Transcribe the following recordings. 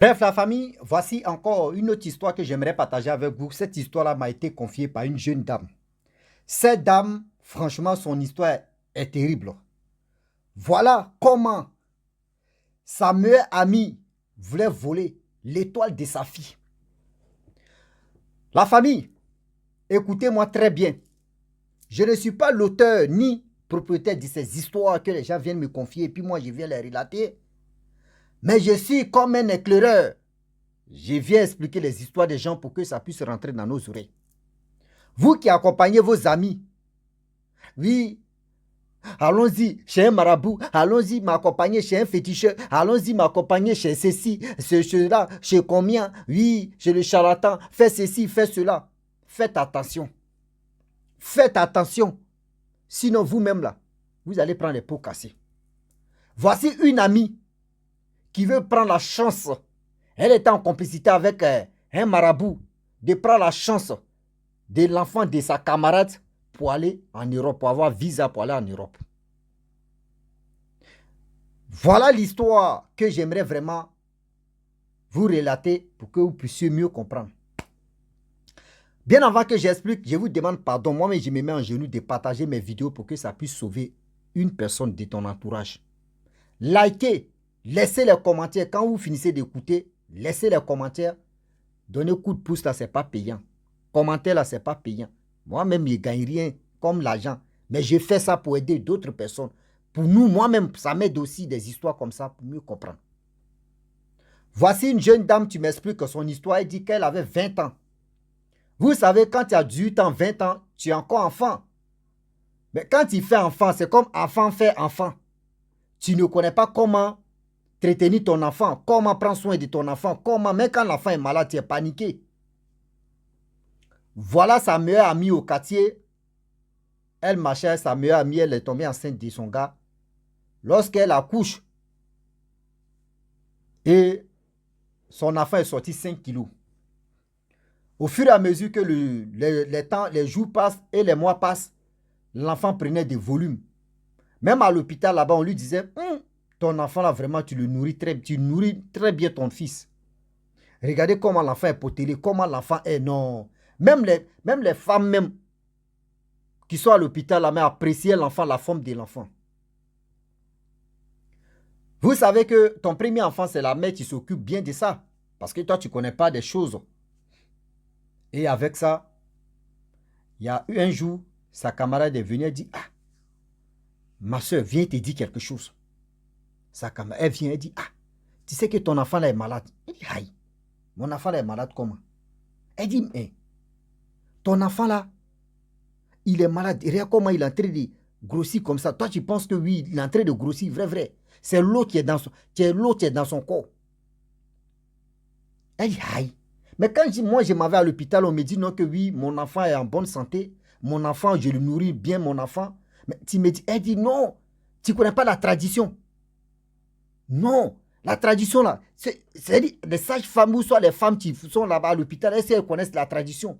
Bref, la famille, voici encore une autre histoire que j'aimerais partager avec vous. Cette histoire-là m'a été confiée par une jeune dame. Cette dame, franchement, son histoire est terrible. Voilà comment sa meilleure amie voulait voler l'étoile de sa fille. La famille, écoutez-moi très bien. Je ne suis pas l'auteur ni propriétaire de ces histoires que les gens viennent me confier et puis moi je viens les relater. Mais je suis comme un éclaireur. Je viens expliquer les histoires des gens pour que ça puisse rentrer dans nos oreilles. Vous qui accompagnez vos amis, oui, allons-y chez un marabout, allons-y m'accompagner chez un féticheur, allons-y m'accompagner chez ceci, cela, chez combien, oui, chez le charlatan, fais ceci, fais cela. Faites attention. Faites attention. Sinon, vous-même là, vous allez prendre les pots cassés. Voici une amie qui veut prendre la chance. Elle était en complicité avec un marabout de prendre la chance de l'enfant de sa camarade pour aller en Europe, pour avoir visa pour aller en Europe. Voilà l'histoire que j'aimerais vraiment vous relater pour que vous puissiez mieux comprendre. Bien avant que j'explique, je vous demande pardon. Moi-même, je me mets en genoux de partager mes vidéos pour que ça puisse sauver une personne de ton entourage. Likez, laissez les commentaires. Quand vous finissez d'écouter, laissez les commentaires. Donnez coup de pouce là, ce n'est pas payant. Commenter là, ce n'est pas payant. Moi-même, je ne gagne rien comme l'argent. Mais je fais ça pour aider d'autres personnes. Pour nous, moi-même, ça m'aide aussi des histoires comme ça pour mieux comprendre. Voici une jeune dame, tu m'expliques que son histoire, elle dit qu'elle avait 20 ans. Vous savez, quand tu as 18 ans, 20 ans, tu es encore enfant. Mais quand tu fais enfant, c'est comme enfant fait enfant. Tu ne connais pas comment entretenir ton enfant, comment prendre soin de ton enfant, comment, même quand l'enfant est malade, tu es paniqué. Voilà sa meilleure amie au quartier. Elle marchait, sa meilleure amie, elle est tombée enceinte de son gars. Lorsqu'elle accouche, et son enfant est sorti 5 kilos. Au fur et à mesure que les jours passent et les mois passent, l'enfant prenait des volumes. Même à l'hôpital là-bas, on lui disait, ton enfant là, vraiment, tu nourris très bien ton fils. Regardez comment l'enfant est potelé, comment l'enfant est, non. Même les femmes même qui sont à l'hôpital là, mais appréciaient l'enfant, la forme de l'enfant. Vous savez que ton premier enfant, c'est la mère qui s'occupe bien de ça. Parce que toi, tu ne connais pas des choses. Et avec ça, il y a eu un jour, sa camarade est venue et dit, ah, ma soeur, viens te dire quelque chose. Sa camarade, elle vient et dit, ah, tu sais que ton enfant là est malade. Il dit, aïe, mon enfant là est malade comment? Elle dit, mais ton enfant là, il est malade. Et regarde comment il est en train de grossir comme ça. Toi, tu penses que oui, il est en train de grossir, vrai. C'est l'eau qui est dans son corps. Elle dit, aïe. Mais quand moi, je m'en vais à l'hôpital, on me dit non que oui, mon enfant est en bonne santé. Mon enfant, je le nourris bien, mon enfant. Mais tu me dis, elle dit non, tu ne connais pas la tradition. Non, la tradition là, c'est les sages-femmes ou soit les femmes qui sont là-bas à l'hôpital, elles connaissent la tradition.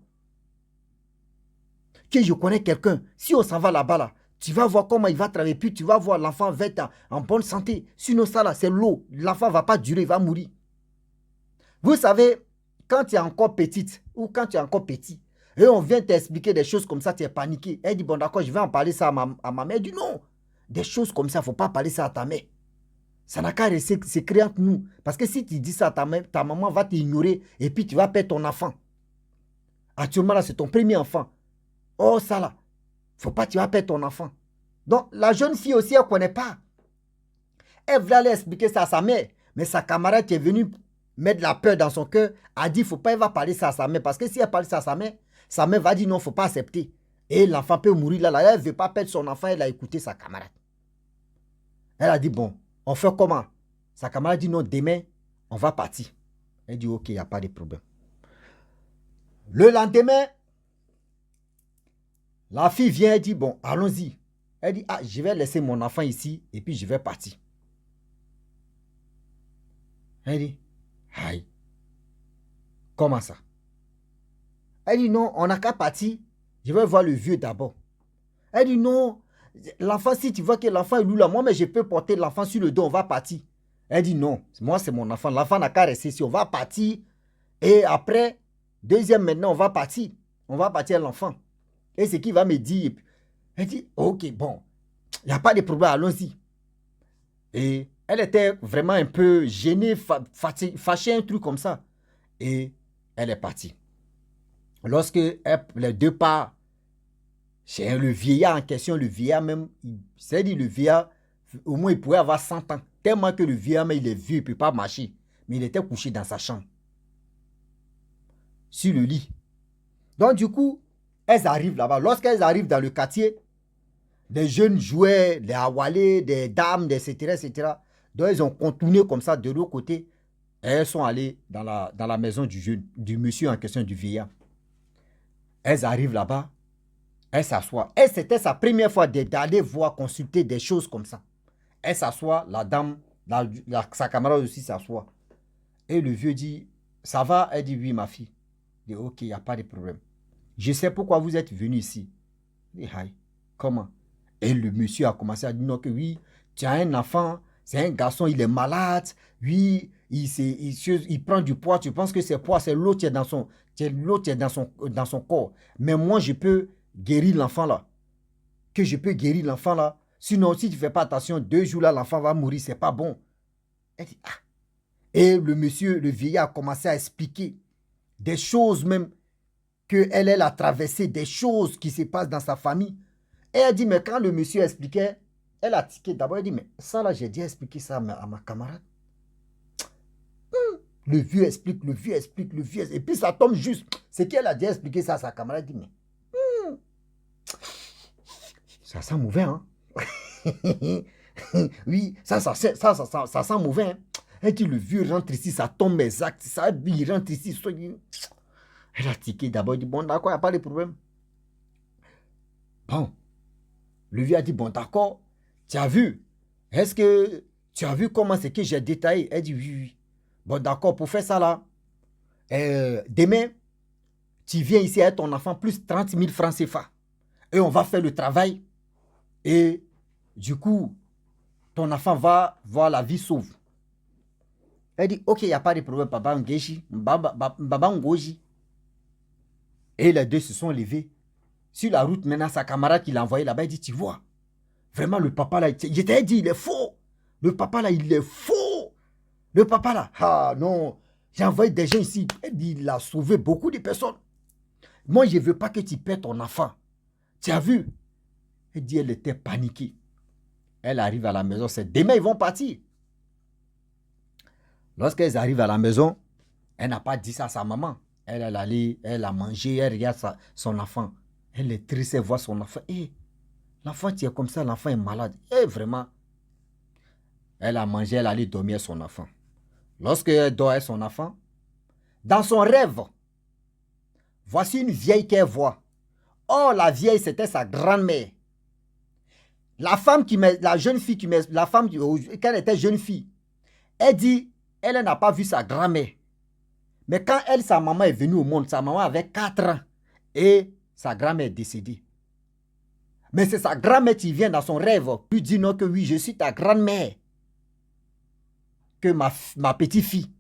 Que je connais quelqu'un, si on s'en va là-bas là, tu vas voir comment il va travailler, puis tu vas voir l'enfant va être en bonne santé. Sinon ça là, c'est l'eau. L'enfant ne va pas durer, il va mourir. Vous savez, quand tu es encore petite ou quand tu es encore petit, et on vient t'expliquer des choses comme ça, tu es paniqué. Elle dit, bon d'accord, je vais en parler ça à ma mère. Elle dit, non, des choses comme ça, il ne faut pas parler ça à ta mère. Ça n'a qu'à rester secret entre nous. Parce que si tu dis ça à ta mère, ta maman va t'ignorer et puis tu vas perdre ton enfant. Actuellement là, c'est ton premier enfant. Oh ça là, il ne faut pas que tu vas perdre ton enfant. Donc la jeune fille aussi, elle ne connaît pas. Elle voulait aller expliquer ça à sa mère. Mais sa camarade qui est venue mettre la peur dans son cœur, a dit, il ne faut pas, elle va parler ça à sa mère. Parce que si elle parle ça à sa mère va dire non, il ne faut pas accepter. Et l'enfant peut mourir là. Elle ne veut pas perdre son enfant, elle a écouté sa camarade. Elle a dit, bon, on fait comment? Sa camarade dit, non, demain, on va partir. Elle dit, ok, il n'y a pas de problème. Le lendemain, la fille vient et dit, bon, allons-y. Elle dit, ah, je vais laisser mon enfant ici et puis je vais partir. Elle dit, aïe, comment ça? Elle dit, non, on n'a qu'à partir. Je vais voir le vieux d'abord. Elle dit, non, l'enfant, si tu vois que l'enfant est lourd là, moi, mais je peux porter l'enfant sur le dos, on va partir. Elle dit non, moi c'est mon enfant. L'enfant n'a qu'à rester ici. On va partir. Et après, deuxième maintenant, on va partir. On va partir à l'enfant. Et ce qu'il va me dire. Elle dit, ok, bon, il n'y a pas de problème, allons-y. Et elle était vraiment un peu gênée, fâchée, un truc comme ça. Et elle est partie. Lorsque les deux partent chez le vieillard en question, le vieillard même, c'est-à-dire le vieillard, au moins il pourrait avoir 100 ans. Tellement que le vieillard, mais il est vieux, il ne peut pas marcher. Mais il était couché dans sa chambre. Sur le lit. Donc du coup, elles arrivent là-bas. Lorsqu'elles arrivent dans le quartier, des jeunes jouaient, des awalés, des dames, etc., etc. Donc ils ont contourné comme ça de l'autre côté. Et elles sont allées dans la maison du jeune, du monsieur en question, du vieillard. Elles arrivent là-bas. Elle s'assoit. Et c'était sa première fois d'aller voir, consulter des choses comme ça. Elle s'assoit, la dame, sa camarade aussi s'assoit. Et le vieux dit, ça va? Elle dit, oui, ma fille. Il dit, ok, il n'y a pas de problème. Je sais pourquoi vous êtes venu ici. Il dit, hi, comment? Et le monsieur a commencé à dire, non, que oui, tu as un enfant, c'est un garçon, il est malade, oui, il prend du poids, tu penses que c'est poids, c'est l'eau qui est dans son corps. Mais moi, je peux guérir l'enfant là. Que je peux guérir l'enfant là. Sinon, si tu ne fais pas attention, 2 jours là, l'enfant va mourir, c'est pas bon. Elle dit, ah. Et le monsieur, le vieillard, a commencé à expliquer des choses même qu'elle a traversées, des choses qui se passent dans sa famille. Et elle dit, mais quand le monsieur expliquait, elle a tiqué. D'abord, elle dit, mais ça là, j'ai déjà expliqué ça à ma camarade. Le vieux explique, le vieux explique, le vieux explique. Et puis ça tombe juste. C'est qu'elle a déjà expliqué ça à sa camarade. Elle dit, mais ça sent mauvais, hein? Oui, ça sent mauvais, hein? Elle dit, le vieux rentre ici, ça tombe exact. Ça, il rentre ici. Elle a tiqué d'abord. Elle dit, bon, d'accord, il n'y a pas de problème. Bon. Le vieux a dit, bon, d'accord, tu as vu? Est-ce que tu as vu comment c'est que j'ai détaillé? Elle dit, oui, oui. Bon, d'accord, pour faire ça là, demain, tu viens ici avec ton enfant, plus 30 000 francs CFA. Et on va faire le travail. Et du coup, ton enfant va voir la vie sauve. Elle dit, ok, il n'y a pas de problème, papa Ngoji, Baba Ngoji. Et les deux se sont levés. Sur la route, maintenant, sa camarade qui l'a envoyé là-bas, il dit, tu vois, vraiment, le papa là, je t'ai dit, il est faux. Le papa là, il est faux. Le papa là, ah non, j'ai envoyé des gens ici. Elle dit, il a sauvé beaucoup de personnes. Moi, je ne veux pas que tu perds ton enfant. Tu as vu? Elle dit, elle était paniquée. Elle arrive à la maison, c'est demain, ils vont partir. Lorsqu'elles arrivent à la maison, elle n'a pas dit ça à sa maman. Elle est allée, elle a mangé, elle regarde son enfant. Elle est triste, elle voit son enfant. Eh, l'enfant, tu es comme ça, l'enfant est malade. Eh, vraiment. Elle a mangé, elle allait dormir son enfant. Lorsqu'elle dort avec son enfant, dans son rêve, voici une vieille qu'elle voit. Oh, la vieille, c'était sa grand-mère. La femme la jeune fille la femme, quand elle était jeune fille, elle dit, elle n'a pas vu sa grand-mère. Mais quand sa maman est venue au monde, sa maman avait 4 ans et sa grand-mère est décédée. Mais c'est sa grand-mère qui vient dans son rêve, lui dit non que oui, je suis ta grand-mère. Que ma petite fille.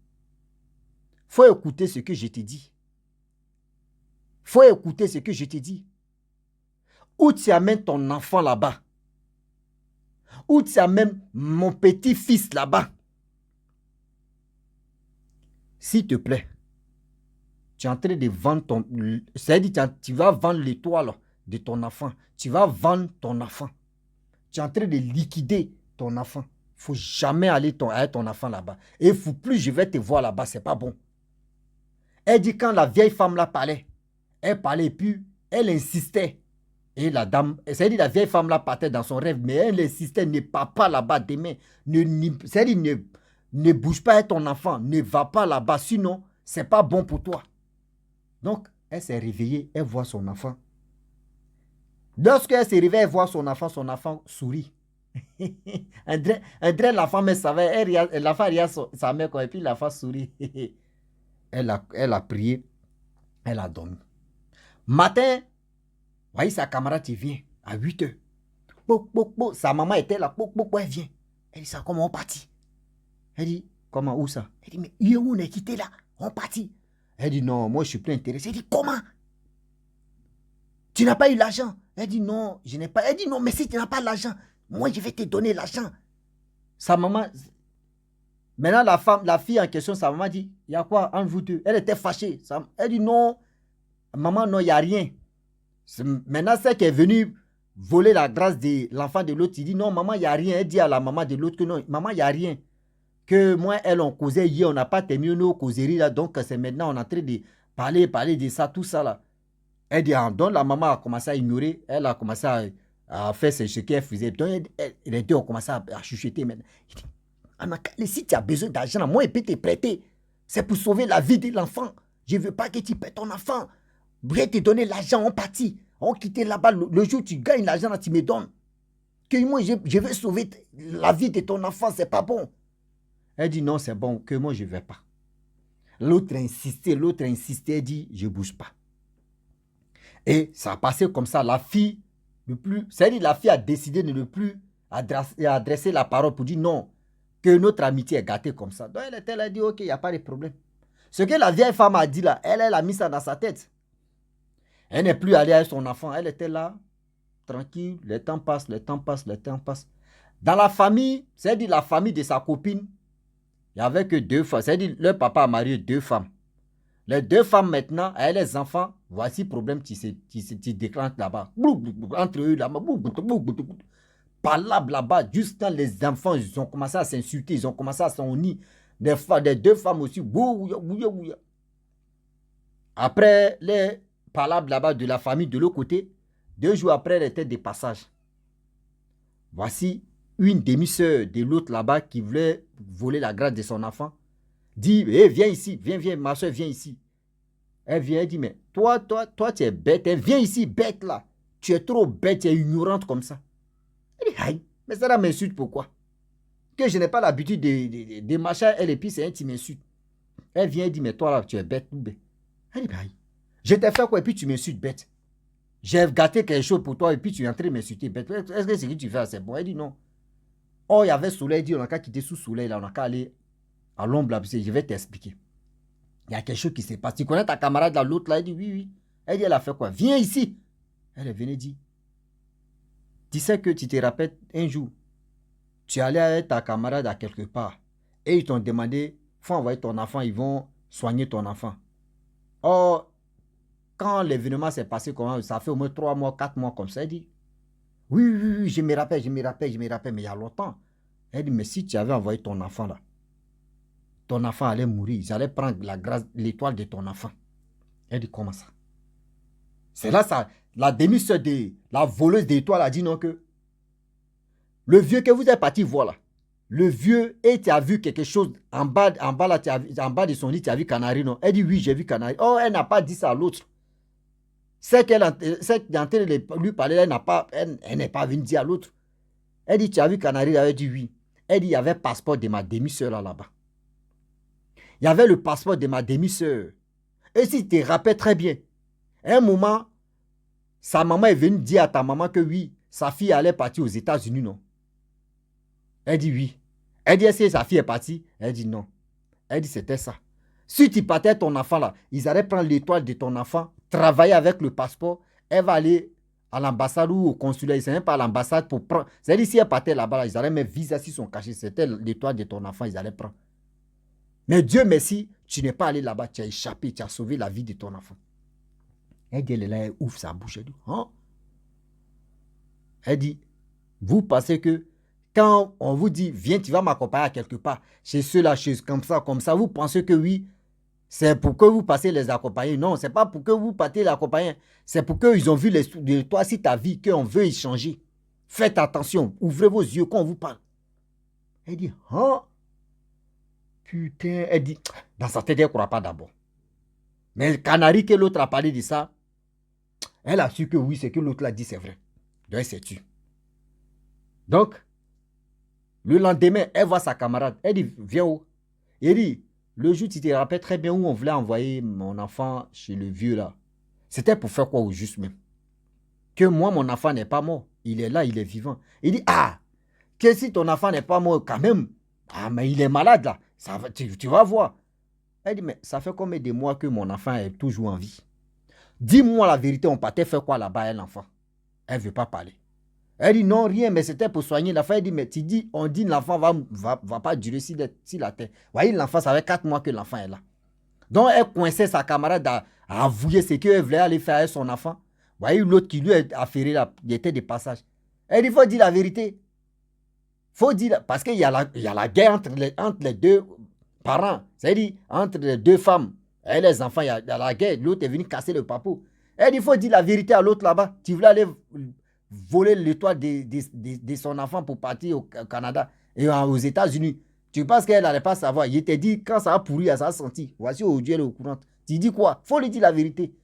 Faut écouter ce que je te dis. Faut écouter ce que je te dis. Où tu amènes ton enfant là-bas? Où tu amènes mon petit-fils là-bas? S'il te plaît, tu es en train de vendre ton... C'est-à-dire tu vas vendre l'étoile de ton enfant. Tu vas vendre ton enfant. Tu es en train de liquider ton enfant. Il ne faut jamais aller avec ton enfant là-bas. Et il ne faut plus je vais te voir là-bas, ce n'est pas bon. Elle dit quand la vieille femme là parlait, elle parlait et puis elle insistait. Et la dame, c'est-à-dire la vieille femme là partait dans son rêve, mais elle insistait, ne pars pas là-bas demain. C'est-à-dire ne bouge pas avec ton enfant, ne va pas là-bas, sinon ce n'est pas bon pour toi. Donc, elle s'est réveillée, elle voit son enfant. Lorsqu'elle s'est réveillée, elle voit son enfant sourit. André, la femme, elle savait, l'enfant regarde sa mère, et puis l'enfant sourit. Elle a prié, elle a dormi. Matin, voyez sa camarade, il vient à 8 heures. Sa maman était là, elle vient. Elle dit ça, comment on partit? Elle dit, comment, où ça? Elle dit, mais où on est quitté là? On partit. Elle dit, non, moi je suis plus intéressé. Elle dit, comment? Tu n'as pas eu l'argent? Elle dit, non, je n'ai pas. Elle dit, non, mais si tu n'as pas l'argent, moi je vais te donner l'argent. Sa maman, maintenant la fille en question, sa maman dit, il y a quoi entre vous deux? Elle était fâchée. Elle dit, non, maman, non, il n'y a rien. Maintenant, c'est qu'elle est venue voler la grâce de l'enfant de l'autre. Il dit, non, maman, il n'y a rien. Elle dit à la maman de l'autre que non, maman, il n'y a rien. Que moi, elle, on causait hier, on n'a pas terminé nos causeries là, donc c'est maintenant, on est en train de parler de ça, tout ça là. Elle dit, donc la maman a commencé à ignorer, elle a commencé à faire ce qu'elle faisait. Donc les deux ont commencé à chuchoter maintenant. Il dit, Anakale, si tu as besoin d'argent, moi, je peux te prêter. C'est pour sauver la vie de l'enfant. Je ne veux pas que tu pètes ton enfant. Je vais te donner l'argent, on partit. On quitte là-bas. Le jour où tu gagnes l'argent, tu me donnes. Que moi, je vais sauver la vie de ton enfant, c'est pas bon. Elle dit non, c'est bon, que moi je ne vais pas. L'autre insistait, elle dit, je ne bouge pas. Et ça a passé comme ça. La fille, c'est-à-dire la fille a décidé de ne plus adresser la parole pour dire non, que notre amitié est gâtée comme ça. Donc elle a dit, ok, il n'y a pas de problème. Ce que la vieille femme a dit là, elle a mis ça dans sa tête. Elle n'est plus allée avec son enfant, elle était là, tranquille, le temps passe. Dans la famille, c'est-à-dire la famille de sa copine, il n'y avait que 2 femmes. C'est-à-dire, leur papa a marié 2 femmes. Les 2 femmes maintenant, avec les enfants, voici le problème qui se déclenche là-bas. Entre eux là-bas. Palabre là-bas. Juste quand les enfants ils ont commencé à s'insulter, ils ont commencé à s'unir. Les 2 femmes aussi. Après les palabres là-bas de la famille de l'autre côté, 2 jours après, elle était de passage. Voici une demi-sœur de l'autre là-bas qui voulait voler la grâce de son enfant, dit, hey, viens ici, viens, ma soeur, viens ici. Elle vient, elle dit, mais toi, tu es bête, hein, viens ici, bête là. Tu es trop bête, tu es ignorante comme ça. Elle dit, aïe, mais ça m'insulte pourquoi? Que je n'ai pas l'habitude de marcher, elle et puis c'est un qui m'insulte. Elle vient, elle dit, mais toi là, tu es bête, ou bête. Elle dit, aïe, je t'ai fait quoi et puis tu m'insultes bête? J'ai gâté quelque chose pour toi et puis tu es en train de m'insulter bête. Est-ce que ce que tu fais, c'est bon? Elle dit, non. Oh, il y avait soleil, dit, on n'a qu'à quitter sous soleil, là, on n'a qu'à aller à l'ombre, là, je vais t'expliquer. Il y a quelque chose qui s'est passé. Tu connais ta camarade, là, l'autre, là, elle dit, oui. Elle dit, elle a fait quoi? Viens ici. Elle est venue dire, tu sais que tu te rappelles un jour, tu allais avec ta camarade à quelque part et ils t'ont demandé, faut envoyer ton enfant, ils vont soigner ton enfant. Or, quand l'événement s'est passé, ça fait au moins 3 mois, 4 mois comme ça, elle dit, oui, je me rappelle, mais il y a longtemps. Elle dit, mais si tu avais envoyé ton enfant là, ton enfant allait mourir, ils allaient prendre la grâce, l'étoile de ton enfant. Elle dit, comment ça? C'est là, ça, la demi-sœur de la voleuse d'étoiles a dit non que le vieux que vous êtes parti voir là, le vieux, et tu as vu quelque chose en bas là, en bas de son lit, tu as vu Canari, non? Elle dit, oui, j'ai vu Canari. Oh, elle n'a pas dit ça à l'autre. C'est qu'elle est en train de lui parler, elle n'est pas venue dire à l'autre. Elle dit, tu as vu Canari? Elle dit, oui. Elle dit, il y avait le passeport de ma demi-sœur là-bas. Il y avait le passeport de ma demi-sœur. Et si tu te rappelles très bien, à un moment, sa maman est venue dire à ta maman que oui, sa fille allait partir aux États-Unis, non? Elle dit oui. Elle dit, est-ce que sa fille est partie? Elle dit non. Elle dit, c'était ça. Si tu partais ton enfant là, ils allaient prendre l'étoile de ton enfant, travailler avec le passeport, elle va aller à l'ambassade ou au consulat, ils ne sont pas à l'ambassade pour prendre. C'est-à-dire, si elle partait là-bas, ils allaient mettre visa si son cachet, c'était l'étoile de ton enfant, ils allaient prendre. Mais Dieu merci, tu n'es pas allé là-bas, tu as échappé, tu as sauvé la vie de ton enfant. Elle dit, elle est là, elle ouvre sa bouche, elle dit, hein? Elle dit, vous pensez que quand on vous dit, viens, tu vas m'accompagner à quelque part, chez ceux-là, comme ça, vous pensez que oui, c'est pour que vous passez les accompagner. Non, ce n'est pas pour que vous partez les accompagner. C'est pour qu'ils ont vu de toi, si ta vie, qu'on veut échanger. Faites attention, ouvrez vos yeux quand on vous parle. Elle dit, hein? Putain, elle dit, dans sa tête, elle ne croit pas d'abord. Mais le canari que l'autre a parlé de ça, elle a su que oui, ce que l'autre l'a dit, c'est vrai. Donc, elle s'est tue. Donc, le lendemain, elle voit sa camarade. Elle dit, viens où? Elle dit, le jour, tu te rappelles très bien où on voulait envoyer mon enfant chez le vieux là. C'était pour faire quoi au juste même? Que moi, mon enfant n'est pas mort. Il est là, il est vivant. Il dit, ah, que si ton enfant n'est pas mort, quand même, Ah, mais il est malade là. Ça va, tu vas voir. Elle dit, mais ça fait combien de mois que mon enfant est toujours en vie? Dis-moi la vérité, on partait faire quoi là-bas, elle, l'enfant? Elle ne veut pas parler. Elle dit, non, rien, mais c'était pour soigner l'enfant. Elle dit, mais tu dis, on dit l'enfant va pas durer si la terre. Vous voyez, l'enfant, ça fait 4 mois que l'enfant est là. Donc, elle coinçait sa camarade à avouer ce qu'elle voulait aller faire avec son enfant. Vous voyez, l'autre qui lui a affairé là, il était de passage. Elle dit, il faut dire la vérité. Faut dire, parce qu'il y a la guerre entre les deux parents. C'est-à-dire, entre les deux femmes et les enfants, il y a la guerre. L'autre est venu casser le papou. Elle dit, il faut dire la vérité à l'autre là-bas. Tu voulais aller voler l'étoile de son enfant pour partir au Canada et aux États-Unis. Tu penses qu'elle n'allait pas savoir. Il t'a dit, quand ça a pourri, ça a senti. Voici aujourd'hui, elle est au courant. Tu dis quoi? Il faut lui dire la vérité.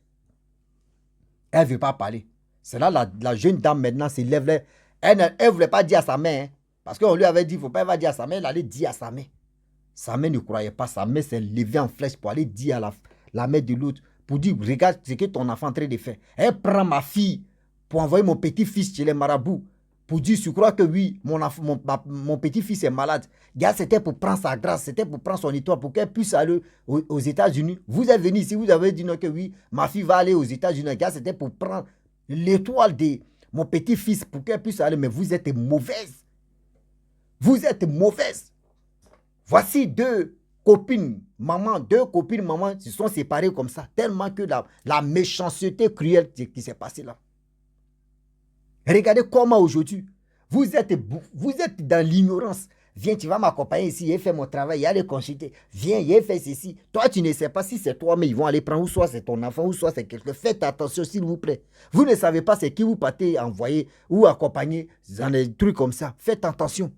Elle ne veut pas parler. C'est là la jeune dame maintenant se lève. Elle ne voulait pas dire à sa mère. Hein, parce qu'on lui avait dit, il ne faut pas dire à sa mère. Elle allait dire à sa mère. Sa mère ne croyait pas. Sa mère s'est levée en flèche pour aller dire à la mère de l'autre. Pour dire, regarde ce que ton enfant est en train de faire. Elle prend ma fille pour envoyer mon petit-fils chez les marabouts. Pour dire, je crois que oui, mon petit-fils est malade. Regarde, c'était pour prendre sa grâce, c'était pour prendre son étoile, pour qu'elle puisse aller aux États-Unis. Vous êtes venu ici, vous avez dit non que oui, ma fille va aller aux États-Unis. Regarde, c'était pour prendre l'étoile de mon petit-fils, pour qu'elle puisse aller. Mais vous êtes mauvaise. Vous êtes mauvaise. Voici deux copines maman se sont séparées comme ça, tellement que la méchanceté cruelle qui s'est passée là. Regardez comment aujourd'hui, vous êtes dans l'ignorance. Viens, tu vas m'accompagner ici, il fait mon travail, il a les consulter. Viens, il fait ceci. Toi, tu ne sais pas si c'est toi, mais ils vont aller prendre, ou soit c'est ton enfant, ou soit c'est quelqu'un. Faites attention, s'il vous plaît. Vous ne savez pas c'est qui vous partez envoyer ou accompagner dans des trucs comme ça. Faites attention.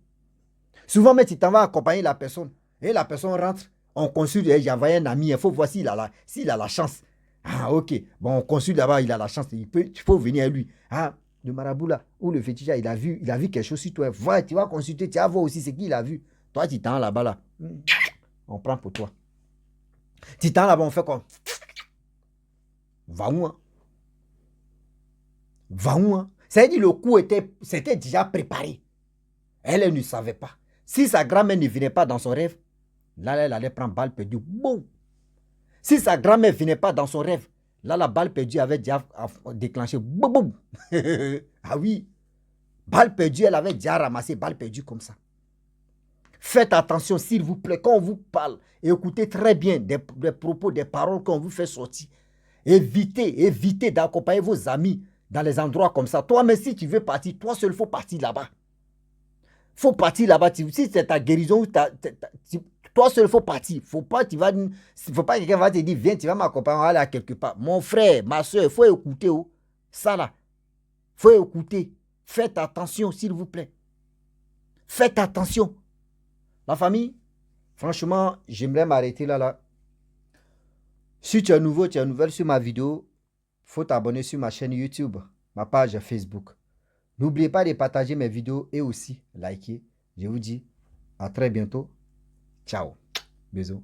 Souvent, mais tu t'en vas accompagner la personne. Et la personne rentre, on consulte, j'ai envoyé un ami, il faut voir s'il a la chance. Ah, ok. Bon, on consulte là-bas, il a la chance. Il faut venir à lui. Ah, le marabout là, ou le féticheur, il a vu quelque chose sur toi. Voilà, tu vas consulter, tu vas voir aussi ce qu'il a vu. Toi, tu t'en là-bas là. On prend pour toi. Tu t'en là-bas, on fait quoi? Va où, hein? Va où, hein? C'est-à-dire le coup c'était déjà préparé. Elle ne savait pas. Si sa grand-mère ne venait pas dans son rêve, là, elle allait prendre balle perdue. Bon. Si sa grand-mère ne venait pas dans son rêve, là, la balle perdue avait déjà déclenché. Boum, boum. Ah oui. Balle perdue, elle avait déjà ramassé balle perdue comme ça. Faites attention, s'il vous plaît, quand on vous parle, écoutez très bien des propos, des paroles qu'on vous fait sortir. Évitez d'accompagner vos amis dans les endroits comme ça. Toi, mais si tu veux partir, toi seul, il faut partir là-bas. Il faut partir là-bas. Si c'est ta guérison, toi seul, il faut partir. Faut pas que quelqu'un va te dire, viens, tu vas m'accompagner, on va aller à quelque part. Mon frère, ma soeur, il faut écouter. Oh. Ça là, il faut écouter. Faites attention, s'il vous plaît. Faites attention. La famille, franchement, j'aimerais m'arrêter là. Si tu es nouveau, tu es nouvelle sur ma vidéo, il faut t'abonner sur ma chaîne YouTube, ma page Facebook. N'oubliez pas de partager mes vidéos et aussi liker. Je vous dis à très bientôt. Ciao. Bisous.